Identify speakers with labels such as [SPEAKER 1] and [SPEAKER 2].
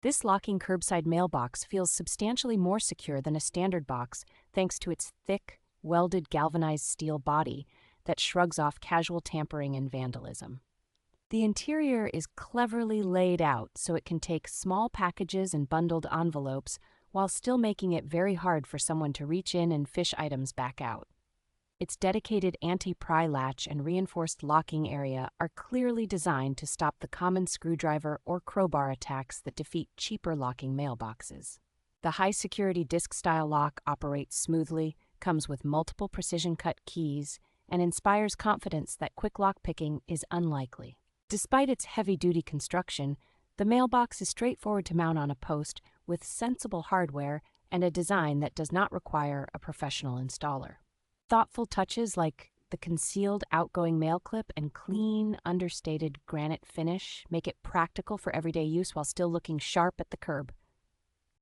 [SPEAKER 1] This locking curbside mailbox feels substantially more secure than a standard box thanks to its thick, welded galvanized steel body that shrugs off casual tampering and vandalism. The interior is cleverly laid out so it can take small packages and bundled envelopes while still making it very hard for someone to reach in and fish items back out. Its dedicated anti-pry latch and reinforced locking area are clearly designed to stop the common screwdriver or crowbar attacks that defeat cheaper locking mailboxes. The high-security disc-style lock operates smoothly, comes with multiple precision-cut keys, and inspires confidence that quick lock picking is unlikely. Despite its heavy-duty construction, the mailbox is straightforward to mount on a post with sensible hardware and a design that does not require a professional installer. Thoughtful touches like the concealed outgoing mail clip and clean, understated granite finish make it practical for everyday use while still looking sharp at the curb.